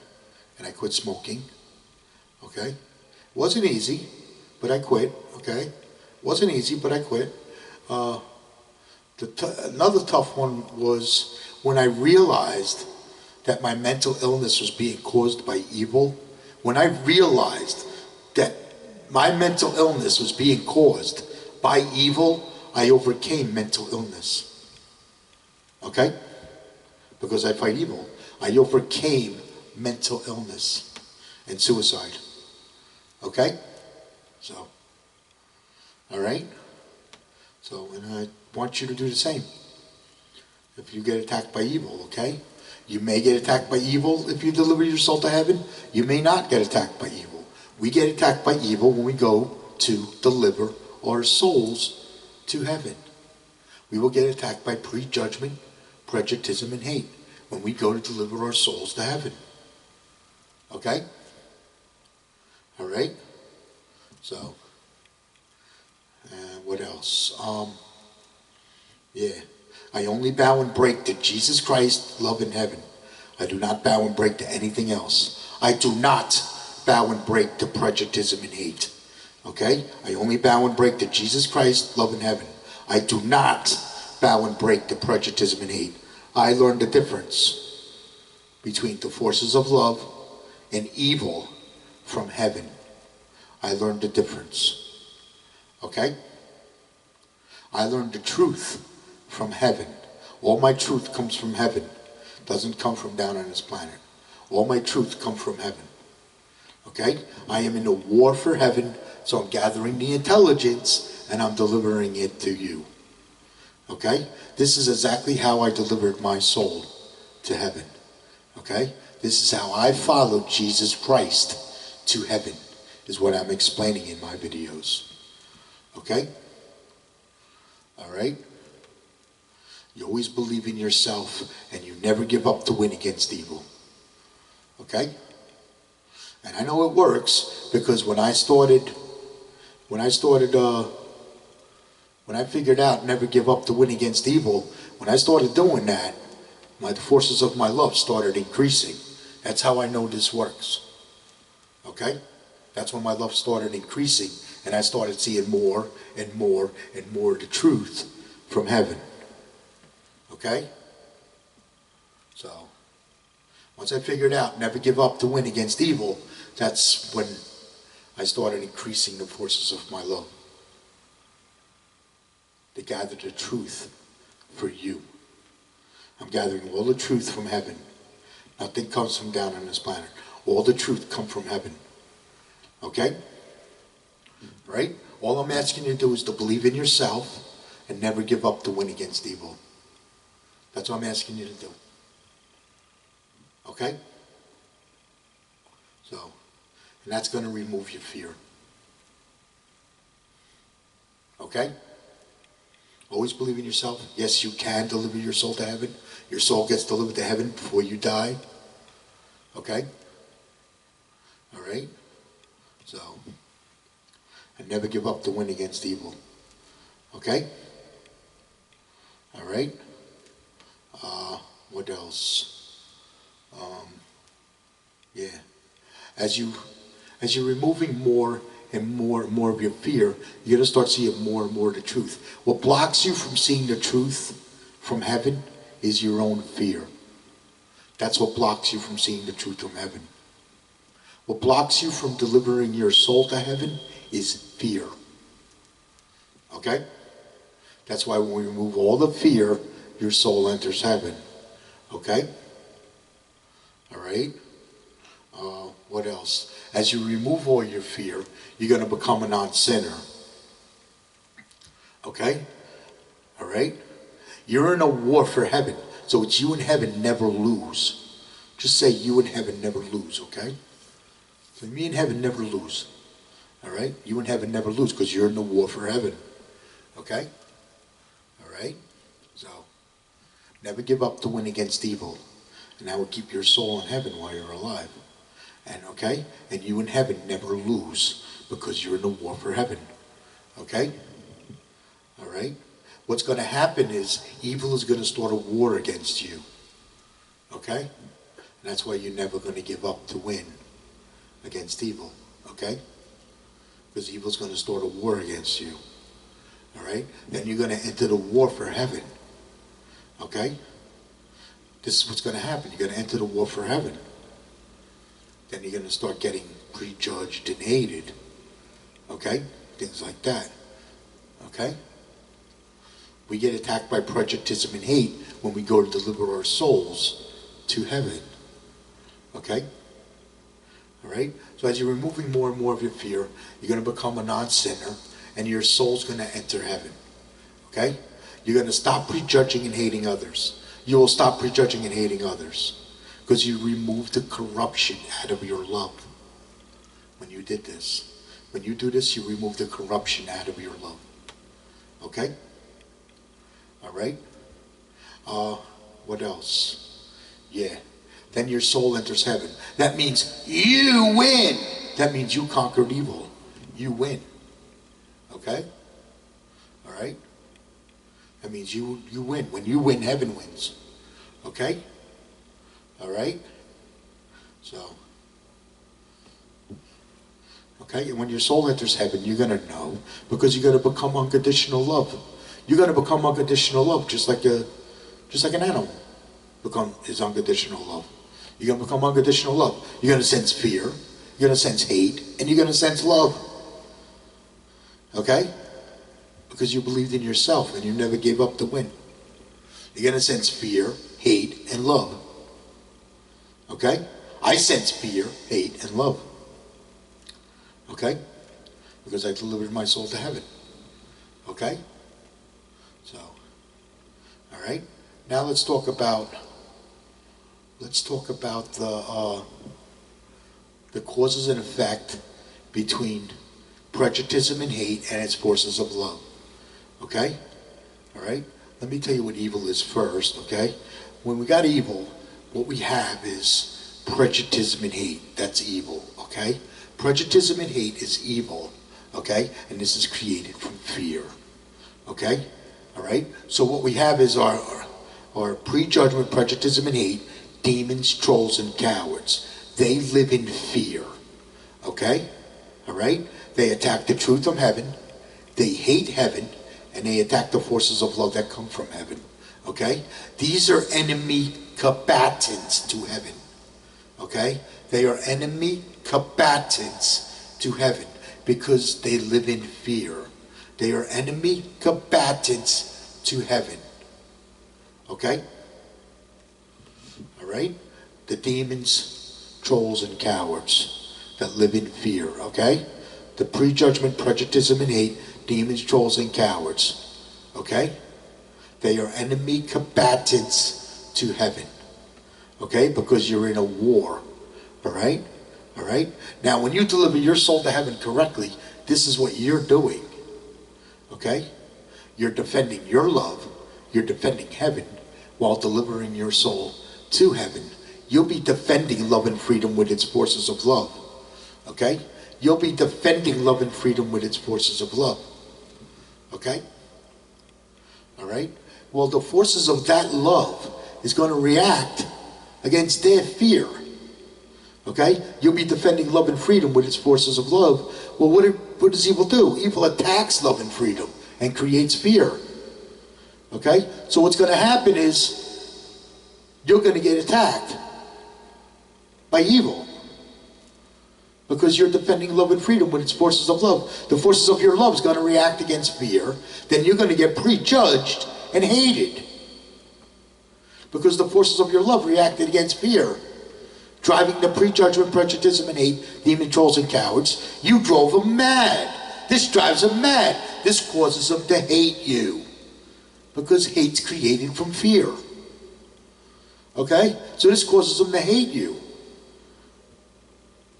And I quit smoking. Okay? It wasn't easy, but I quit. Okay? It wasn't easy, but I quit. Another tough one was when I realized that my mental illness was being caused by evil. When I realized that my mental illness was being caused by evil, I overcame mental illness. Okay? Because I fight evil. I overcame mental illness and suicide. Okay? So, alright? So, and I want you to do the same. If you get attacked by evil, okay? You may get attacked by evil if you deliver your soul to heaven. You may not get attacked by evil. We get attacked by evil when we go to deliver our souls to heaven. We will get attacked by prejudgment, prejudice, and hate when we go to deliver our souls to heaven. Okay? Alright? So, what else? Yeah. I only bow and break to Jesus Christ, love in heaven. I do not bow and break to anything else. I do not bow and break to prejudice and hate. Okay? I only bow and break to Jesus Christ, love in heaven. I do not bow and break to prejudice and hate. I learned the difference between the forces of love and evil from heaven. I learned the difference. Okay? I learned the truth from heaven. All my truth comes from heaven. Doesn't come from down on this planet. All my truth comes from heaven. Okay? I am in a war for heaven, so I'm gathering the intelligence and I'm delivering it to you. Okay? This is exactly how I delivered my soul to heaven. Okay? This is how I followed Jesus Christ to heaven, is what I'm explaining in my videos. Okay? Alright? You always believe in yourself, and you never give up to win against evil. Okay? And I know it works, because when I figured out never give up to win against evil, when I started doing that, the forces of my love started increasing. That's how I know this works. Okay? That's when my love started increasing, and I started seeing more and more and more of the truth from heaven. Okay? So, once I figured out never give up to win against evil, that's when I started increasing the forces of my love to gather the truth for you. I'm gathering all the truth from heaven. Nothing comes from down on this planet. All the truth comes from heaven. Okay? Right? All I'm asking you to do is to believe in yourself and never give up to win against evil. That's what I'm asking you to do. Okay? So, and that's going to remove your fear. Okay? Always believe in yourself. Yes, you can deliver your soul to heaven. Your soul gets delivered to heaven before you die. Okay? Alright? So, and never give up to win against evil. Okay? Alright? What else? Yeah. As you're removing more and more of your fear, you're going to start seeing more and more of the truth. What blocks you from seeing the truth from heaven is your own fear. That's what blocks you from seeing the truth from heaven. What blocks you from delivering your soul to heaven is fear. Okay? That's why when we remove all the fear, your soul enters heaven. Okay? Alright? What else? As you remove all your fear, you're going to become a non-sinner. Okay? Alright? You're in a war for heaven. So it's you and heaven never lose. Just say you and heaven never lose, okay? So me and heaven never lose. Alright? You and heaven never lose because you're in the war for heaven. Okay? Alright? So, never give up to win against evil. And that will keep your soul in heaven while you're alive. And okay? And you in heaven never lose because you're in the war for heaven. Okay? Alright? What's going to happen is evil is going to start a war against you. Okay? And that's why you're never going to give up to win against evil. Okay? Because evil's going to start a war against you. Alright? Then you're going to enter the war for heaven. Okay? This is what's going to happen. You're going to enter the war for heaven. Then you're going to start getting prejudged and hated. Okay? Things like that. Okay? We get attacked by prejudice and hate when we go to deliver our souls to heaven. Okay? Alright? So as you're removing more and more of your fear, you're going to become a non-sinner, and your soul's going to enter heaven. Okay? You're going to stop prejudging and hating others. You will stop prejudging and hating others. Because you removed the corruption out of your love. When you did this. When you do this, you remove the corruption out of your love. Okay? Alright? What else? Yeah. Then your soul enters heaven. That means you win. That means you conquered evil. You win. Okay? Alright? That means you win. When you win, heaven wins. Okay? Alright? So. Okay? And when your soul enters heaven, you're going to know. Because you're going to become unconditional love. You're going to become unconditional love just like an animal is unconditional love. You're going to become unconditional love. You're going to sense fear. You're going to sense hate. And you're going to sense love. Okay? Because you believed in yourself and you never gave up to win. You're going to sense fear, hate, and love. Okay? I sense fear, hate, and love. Okay? Because I delivered my soul to heaven. Okay? So, All right. Now let's talk about the causes and effect between prejudice and hate and its forces of love. Okay? All right? Let me tell you what evil is first, okay? When we got evil, what we have is prejudice and hate. That's evil, okay? Prejudice and hate is evil, okay? And this is created from fear, okay? All right? So what we have is our prejudgment, prejudice and hate, demons, trolls, and cowards. They live in fear, okay? All right? They attack the truth from heaven, they hate heaven, and they attack the forces of love that come from heaven, okay? These are enemy combatants to heaven, okay? They are enemy combatants to heaven because they live in fear. They are enemy combatants to heaven, okay? All right? The demons, trolls, and cowards that live in fear, okay? The prejudgment, prejudice, and hate, demons, trolls, and cowards, okay? They are enemy combatants to heaven, okay? Because you're in a war, all right? All right? Now, when you deliver your soul to heaven correctly, this is what you're doing, okay? You're defending your love, you're defending heaven while delivering your soul to heaven. You'll be defending love and freedom with its forces of love, okay? You'll be defending love and freedom with its forces of love, okay? All right? Well, the forces of that love is going to react against their fear, okay? You'll be defending love and freedom with its forces of love. Well, what does evil do? Evil attacks love and freedom and creates fear, okay? So what's going to happen is you're going to get attacked by evil because you're defending love and freedom with its forces of love. The forces of your love is going to react against fear. Then you're going to get prejudged and hated because the forces of your love reacted against fear, driving the prejudgment, prejudice, and hate, demon, trolls, and cowards. You drove them mad. This drives them mad. This causes them to hate you because hate's created from fear. Okay? So this causes them to hate you.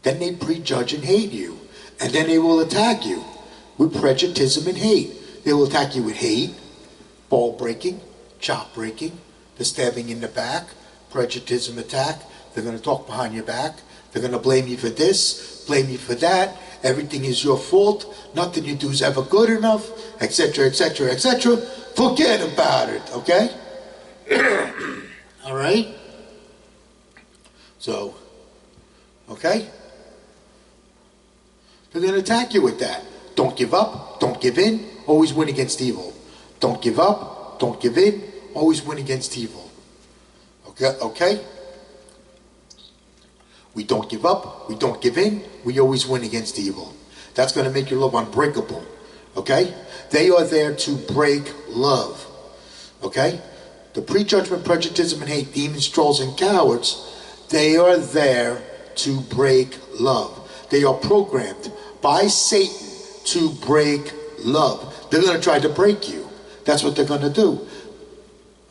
Then they prejudge and hate you. And then they will attack you with prejudice and hate. They will attack you with hate, ball breaking, chop breaking, the stabbing in the back, prejudice attack. They're going to talk behind your back. They're going to blame you for this, blame you for that. Everything is your fault. Nothing you do is ever good enough, etc., etc., etc. Forget about it, okay? All right? So, okay? They're going to attack you with that. Don't give up. Don't give in. Always win against evil. Don't give up. Don't give in. Always win against evil. Okay? Okay? We don't give up. We don't give in. We always win against evil. That's going to make your love unbreakable. Okay? They are there to break love. Okay? The prejudgment, prejudice, and hate, demons, trolls, and cowards, they are there to break love. They are programmed by Satan to break love. They're going to try to break you. That's what they're going to do.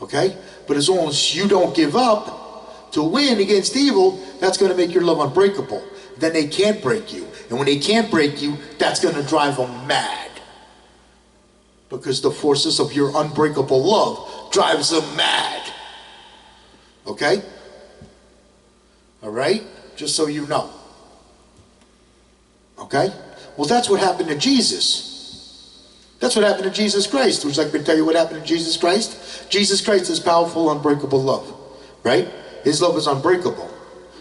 Okay? But as long as you don't give up to win against evil, that's going to make your love unbreakable. Then they can't break you. And when they can't break you, that's going to drive them mad. Because the forces of your unbreakable love drives them mad. Okay? All right? Just so you know. Okay? Well, that's what happened to Jesus. That's what happened to Jesus Christ. Would you like me to tell you what happened to Jesus Christ? Jesus Christ is powerful, unbreakable love. Right? His love is unbreakable.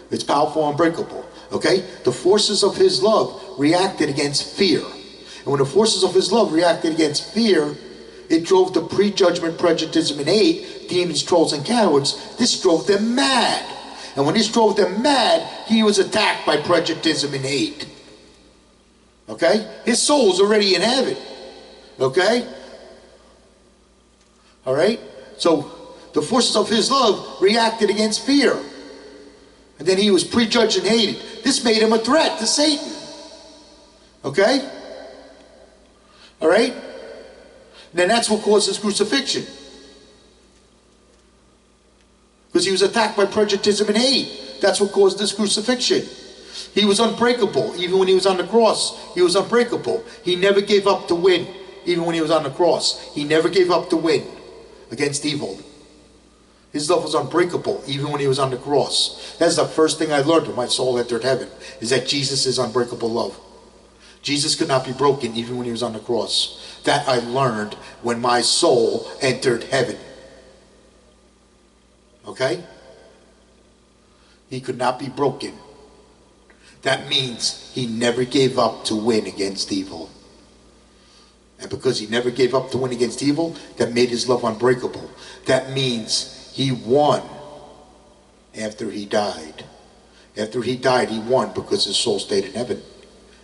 It's powerful, unbreakable. Okay? The forces of his love reacted against fear. And when the forces of his love reacted against fear, it drove the prejudgment, prejudice, and hate, demons, trolls, and cowards. This drove them mad. And when this drove them mad, he was attacked by prejudice and hate. Okay? His soul's already in heaven. Okay? Alright? So, the forces of his love reacted against fear. And then he was prejudged and hated. This made him a threat to Satan. Okay? Alright? And then that's what caused his crucifixion. Because he was attacked by prejudice and hate. That's what caused this crucifixion. He was unbreakable. Even when he was on the cross, he was unbreakable. He never gave up to win. Even when he was on the cross, he never gave up to win against evil. His love was unbreakable, even when he was on the cross. That's the first thing I learned when my soul entered heaven, is that Jesus is unbreakable love. Jesus could not be broken, even when he was on the cross. That I learned when my soul entered heaven. Okay? He could not be broken. That means he never gave up to win against evil. And because he never gave up to win against evil, that made his love unbreakable. That means he won after he died. After he died, he won because his soul stayed in heaven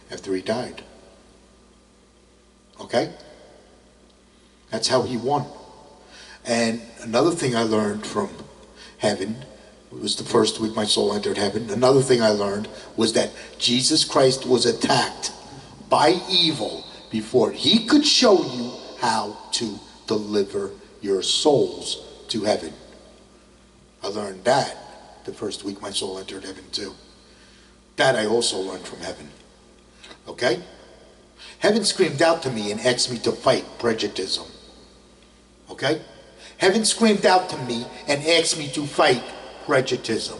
after he died. Okay? That's how he won. And another thing I learned from heaven, it was the first week my soul entered heaven. Another thing I learned was that Jesus Christ was attacked by evil before he could show you how to deliver your souls to heaven. I learned that the first week my soul entered heaven too. That I also learned from heaven. Okay? Heaven screamed out to me and asked me to fight prejudicism. Okay? Heaven screamed out to me and asked me to fight prejudicism.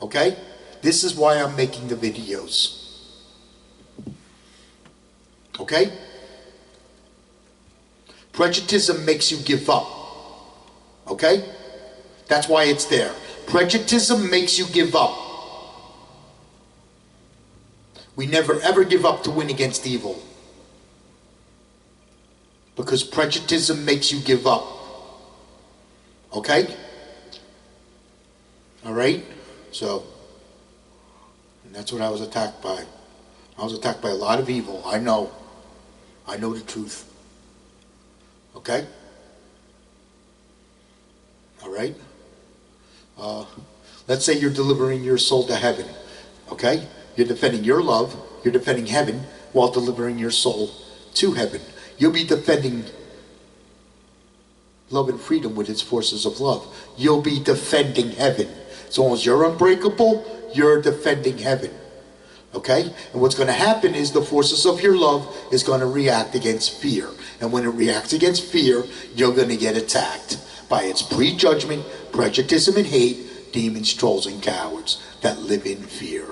Okay? This is why I'm making the videos. Okay? Prejudicism makes you give up. Okay? That's why it's there. Prejudicism makes you give up. We never ever give up to win against evil. Because prejudicism makes you give up. Okay? Alright? So, and that's what I was attacked by. I was attacked by a lot of evil. I know. I know the truth. Okay? Alright? Let's say you're delivering your soul to heaven. Okay? You're defending your love. You're defending heaven while delivering your soul to heaven. You'll be defending love and freedom with its forces of love. You'll be defending heaven. As long as you're unbreakable, you're defending heaven. Okay? And what's going to happen is the forces of your love is going to react against fear. And when it reacts against fear, you're going to get attacked by its prejudgment, prejudice, and hate, demons, trolls, and cowards that live in fear.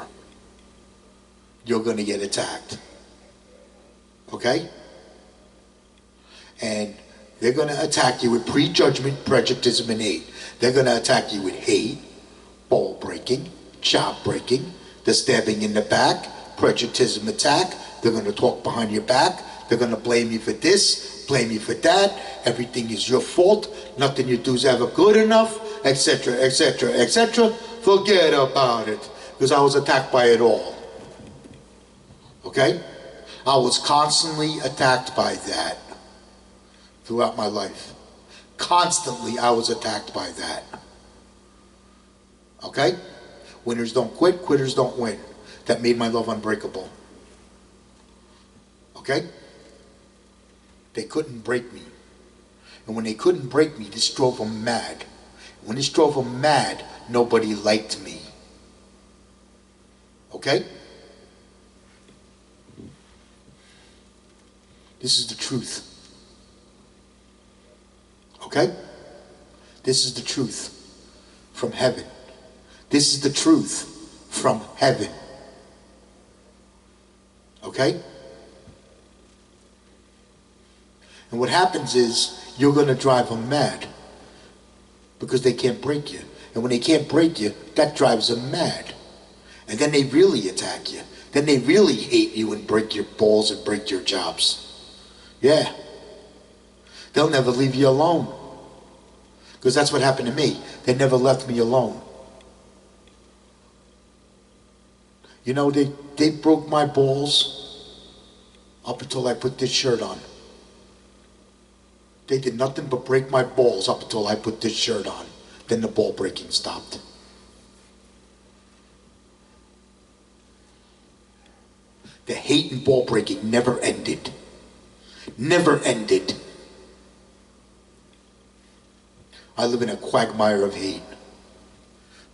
You're going to get attacked. Okay? And they're going to attack you with prejudgment, prejudice, and hate. They're going to attack you with hate, ball breaking, job breaking, the stabbing in the back, prejudice attack. They're going to talk behind your back. They're going to blame you for this, blame you for that. Everything is your fault. Nothing you do is ever good enough, etc., etc., etc. Forget about it. Because I was attacked by it all. Okay? I was constantly attacked by that throughout my life. Constantly I was attacked by that. Okay? Winners don't quit, quitters don't win. That made my love unbreakable. Okay? They couldn't break me. And when they couldn't break me, this drove them mad. When this drove them mad, nobody liked me. Okay? This is the truth. Okay? This is the truth from heaven. This is the truth from heaven. Okay? And what happens is you're going to drive them mad because they can't break you. And when they can't break you, that drives them mad. And then they really attack you. Then they really hate you and break your balls and break your jobs. Yeah. They'll never leave you alone. Because that's what happened to me. They never left me alone. You know, they broke my balls up until I put this shirt on. They did nothing but break my balls up until I put this shirt on. Then the ball breaking stopped. The hate and ball breaking never ended. Never ended. I live in a quagmire of hate.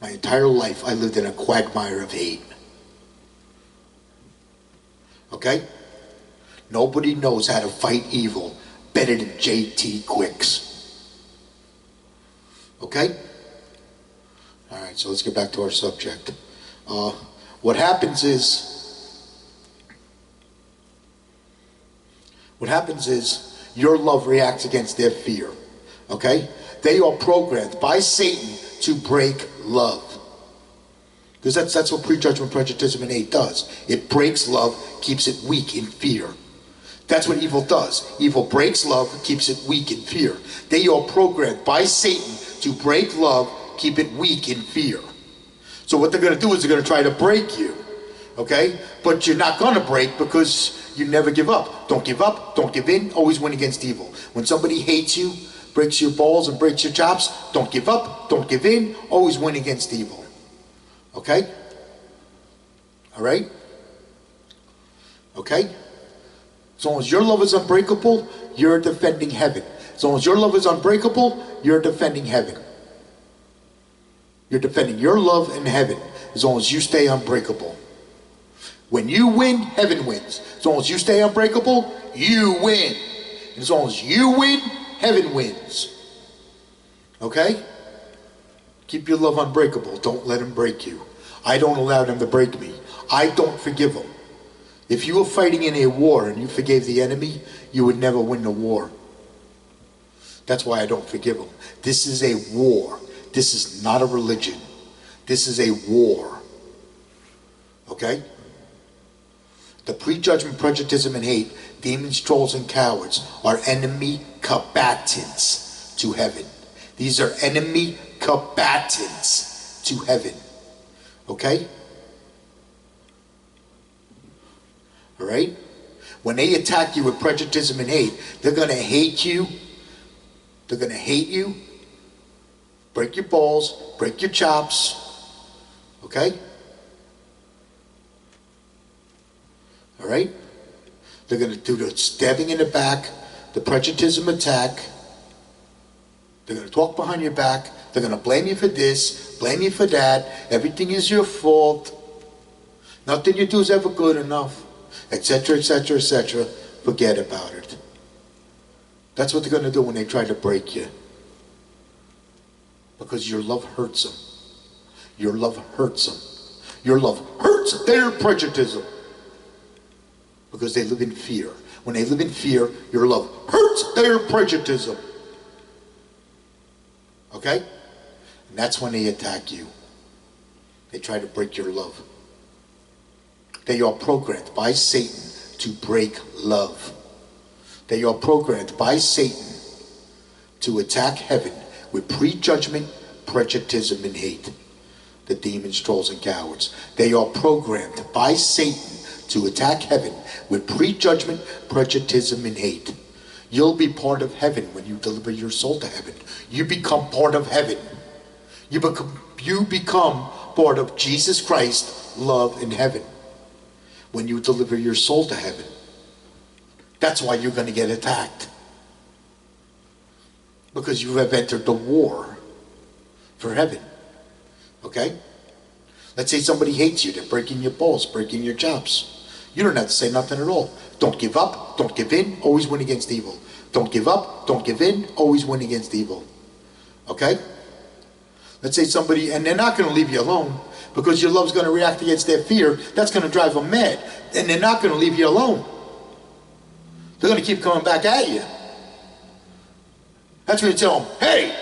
My entire life I lived in a quagmire of hate. Okay? Nobody knows how to fight evil better than J.T. Quicks. Okay? Alright, so let's get back to our subject. What happens is your love reacts against their fear. Okay? They are programmed by Satan to break love. Because that's what prejudgment, prejudice, and hate does. It breaks love, keeps it weak in fear. That's what evil does. Evil breaks love, keeps it weak in fear. They are programmed by Satan to break love, keep it weak in fear. So what they're going to do is they're going to try to break you. Okay? But you're not going to break because you never give up. Don't give up, don't give in, always win against evil. When somebody hates you, breaks your balls and breaks your chops, don't give up, don't give in, always win against evil. Okay? Alright? Okay? As long as your love is unbreakable, you're defending heaven. As long as your love is unbreakable, you're defending heaven. You're defending your love in heaven as long as you stay unbreakable. When you win, heaven wins. As long as you stay unbreakable, you win. And as long as you win, heaven wins. Okay? Keep your love unbreakable. Don't let them break you. I don't allow them to break me. I don't forgive them. If you were fighting in a war and you forgave the enemy, you would never win the war. That's why I don't forgive them. This is a war. This is not a religion. This is a war. Okay? The prejudgment, prejudice, and hate, demons, trolls, and cowards are enemy combatants to heaven. These are enemy combatants to heaven. Okay? Alright? When they attack you with prejudice and hate, they're going to hate you. They're going to hate you. Break your balls. Break your chops. Okay? Alright? They're going to do the stabbing in the back, the prejudice attack. They're going to talk behind your back. They're going to blame you for this, blame you for that. Everything is your fault. Nothing you do is ever good enough, etc., etc., etc. Forget about it. That's what they're going to do when they try to break you. Because your love hurts them. Your love hurts them. Your love hurts their prejudice. Because they live in fear. When they live in fear, your love hurts their prejudice. Okay? And that's when they attack you. They try to break your love. They are programmed by Satan to break love. They are programmed by Satan to attack heaven with prejudgment, prejudice, and hate. The demons, trolls, and cowards. They are programmed by Satan to attack heaven with prejudgment, prejudice, and hate. You'll be part of heaven when you deliver your soul to heaven. You become part of heaven. You become part of Jesus Christ's love in heaven when you deliver your soul to heaven. That's why you're going to get attacked. Because you have entered the war for heaven. Okay? Let's say somebody hates you. They're breaking your balls, breaking your chops. You don't have to say nothing at all. Don't give up, don't give in, always win against evil. Don't give up, don't give in, always win against evil. Okay? Let's say somebody, and they're not going to leave you alone because your love's going to react against their fear. That's going to drive them mad. And they're not going to leave you alone. They're going to keep coming back at you. That's when you tell them, hey,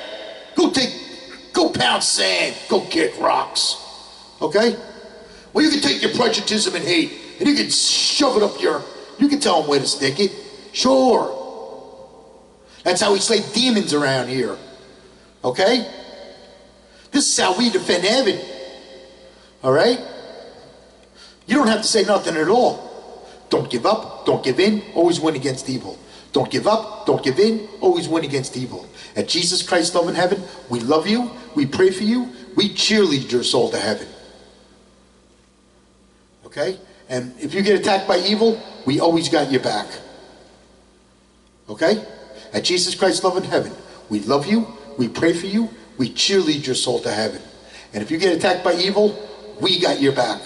go pound sand, go kick rocks. Okay? Well, you can take your prejudice and hate and you can shove it up you can tell them where to stick it. Sure. That's how we slay demons around here. Okay? This is how we defend heaven. Alright? You don't have to say nothing at all. Don't give up, don't give in, always win against evil. Don't give up, don't give in, always win against evil. At Jesus Christ's love in heaven, we love you, we pray for you, we cheerlead your soul to heaven. Okay? And if you get attacked by evil, we always got your back. Okay? At Jesus Christ's love in heaven, we love you, we pray for you, we cheerlead your soul to heaven. And if you get attacked by evil, we got your back.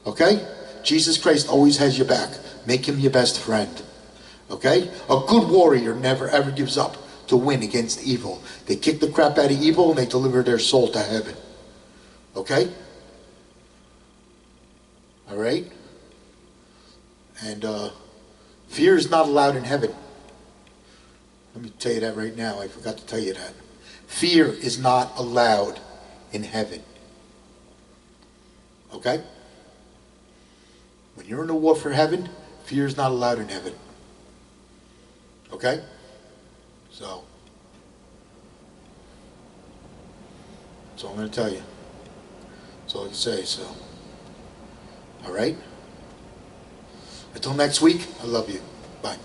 Okay? Jesus Christ always has your back. Make him your best friend. Okay? A good warrior never ever gives up to win against evil. They kick the crap out of evil and they deliver their soul to heaven. Okay? Alright? And fear is not allowed in heaven. Let me tell you that right now. I forgot to tell you that. Fear is not allowed in heaven. Okay? When you're in a war for heaven, fear is not allowed in heaven. Okay? So, that's all I'm going to tell you. That's all I can say, so. Alright? Until next week, I love you. Bye.